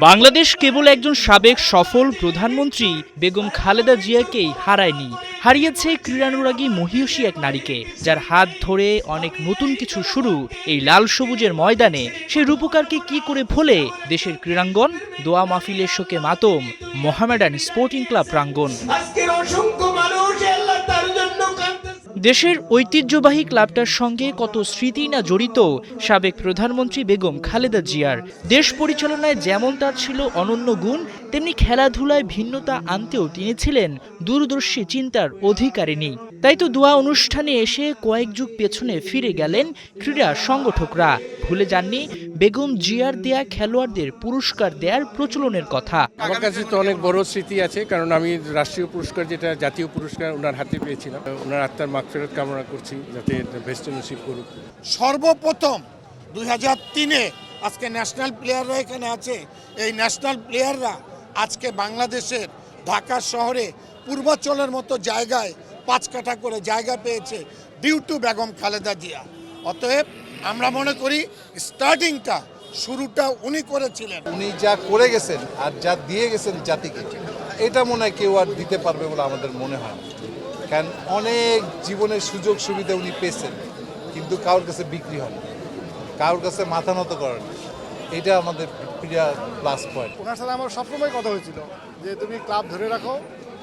বাংলাদেশ কেবল একজন সাবেক সফল প্রধানমন্ত্রী বেগম খালেদা জিয়াকেই হারায়নি, হারিয়েছে ক্রীড়ানুরাগী মহিয়সী এক নারীকে, যার হাত ধরে অনেক নতুন কিছু শুরু এই লাল সবুজের ময়দানে। সেই রূপকারকে কি করে ভোলে দেশের ক্রীড়াঙ্গন? দোয়া মাহফিলের শোকে মাতম মোহামেডান স্পোর্টিং ক্লাব প্রাঙ্গণ। দেশের ঐতিহ্যবাহী ক্লাবটার সঙ্গে কত স্মৃতি না জড়িত সাবেক প্রধানমন্ত্রী বেগম খালেদা জিয়ার। দেশ পরিচালনায় যেমন তার ছিল অনন্য গুণ, তেমনি খেলাধুলায় ভিন্নতা আনতেও তিনি ছিলেন দূরদর্শী চিন্তার অধিকারিণী। তাই তো দোয়া অনুষ্ঠানে এসে কয়েক যুগ পেছনে ফিরে গেলেন ক্রীড়া সংগঠকরা। ভুলে যাননি বেগম জিয়ার দেয়া খেলোয়াড়দের পুরস্কার দেওয়ার প্রচলনের কথা। আমার কাছে তো অনেক বড় স্মৃতি আছে, কারণ আমি রাষ্ট্রীয় পুরস্কার, যেটা জাতীয় পুরস্কার, ওনার হাতে পেয়েছিলাম। ওনার আত্মার মাগফিরাত কামনা করছি, যাতে বেস্ট নসিব করুক। সর্বপ্রথম 2003-এ আজকে ন্যাশনাল প্লেয়াররা এখানে আছে। এই ন্যাশনাল প্লেয়াররা আজকে বাংলাদেশের ঢাকা শহরে পূর্বাঞ্চলের মতো জায়গায় 5 কাঠা করে জায়গা পেয়েছে ডিউ টু বেগম খালেদা জিয়া। অতএব আমরা মনে করি স্টার্টিংটা, শুরুটা উনি করেছিলেন। উনি যা করে গেছেন আর যা দিয়ে গেছেন জাতিকে, এটা মনে হয় কেউ আর দিতে পারবে বলে আমাদের মনে হয়। কারণ অনেক জীবনের সুযোগ সুবিধা উনি পেয়েছেন, কিন্তু কারোর কাছে বিক্রি হন, কারোর কাছে মাথা নত করেন। এটা আমাদের প্রিয় প্লাস পয়েন্ট। ওনার সাথে আমার সবসময় কথা হয়েছিল যে তুমি ক্লাব ধরে রাখো,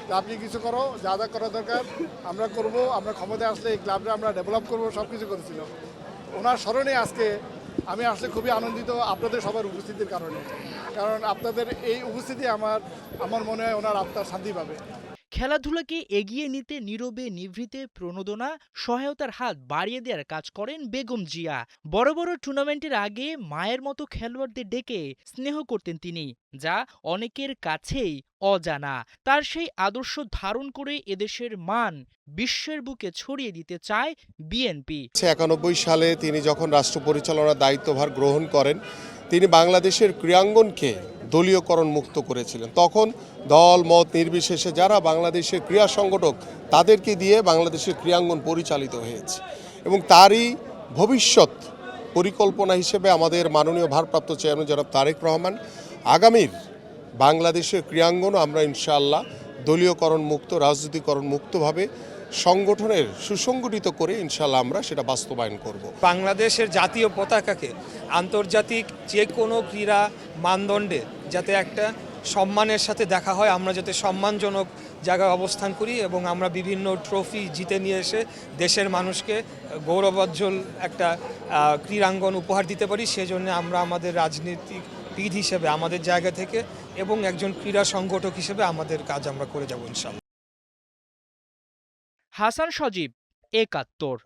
ক্লাব নিয়ে কিছু করো, যা যা করা দরকার আমরা করব, আমরা ক্ষমতায় আসলে এই ক্লাবটা আমরা ডেভেলপ করবো, সব কিছু করেছিল। ওনার স্মরণে আজকে আমি আসলে খুবই আনন্দিত আপনাদের সবার উপস্থিতির কারণে, কারণ আপনাদের এই উপস্থিতি আমার মনে হয় ওনার আত্মার শান্তি পাবে। খেলাধুলাকে এগিয়ে নিতে নীরবে নিভৃতে প্রণোদনা, সহায়তার হাত বাড়িয়ে দেওয়ার কাজ করেন বেগম জিয়া। বড় বড় টুর্নামেন্টের আগে মায়ের মতো খেলোয়াড়দের ডেকে স্নেহ করতেন তিনি, যা অনেকের কাছেই অজানা। তার সেই আদর্শ ধারণ করে এদেশের মান বিশ্বের বুকে ছড়িয়ে দিতে চায় বিএনপি। 91 সালে তিনি যখন রাষ্ট্র পরিচালনার দায়িত্বভার গ্রহণ করেন, তিনি বাংলাদেশের ক্রীড়াঙ্গনকে দলীয়করণ মুক্ত করেছিলেন। তখন দল মত নির্বিশেষে যারা বাংলাদেশের ক্রীড়া সংগঠক, তাদেরকে দিয়ে বাংলাদেশের ক্রীড়াঙ্গন পরিচালিত হয়েছে। এবং তারই ভবিষ্যৎ পরিকল্পনা হিসেবে আমাদের মাননীয় ভারপ্রাপ্ত চেয়ারম্যান জনাব তারেক রহমান আগামীর বাংলাদেশের ক্রীড়াঙ্গনও আমরা ইনশাআল্লাহ দলীয়করণ মুক্ত, রাজনীতিকরণ মুক্তভাবে সংগঠনের সুসংগঠিত করে ইনশাআল্লাহ আমরা সেটা বাস্তবায়ন করব। বাংলাদেশের জাতীয় পতাকাকে আন্তর্জাতিক যে কোনো ক্রীড়া মানদণ্ডে যাতে একটা সম্মানের সাথে দেখা হয়, আমরা যাতে সম্মানজনক জায়গায় অবস্থান করি এবং আমরা বিভিন্ন ট্রফি জিতে নিয়ে এসে দেশের মানুষকে গৌরবোজ্জ্বল একটা ক্রীড়াঙ্গন উপহার দিতে পারি, সেজন্য আমরা আমাদের রাজনীতিবিদ হিসেবে আমাদের জায়গা থেকে এবং একজন ক্রীড়া সংগঠক হিসেবে আমাদের কাজ আমরা করে যাব ইনশাআল্লাহ। হাসান সজীব, ৭১।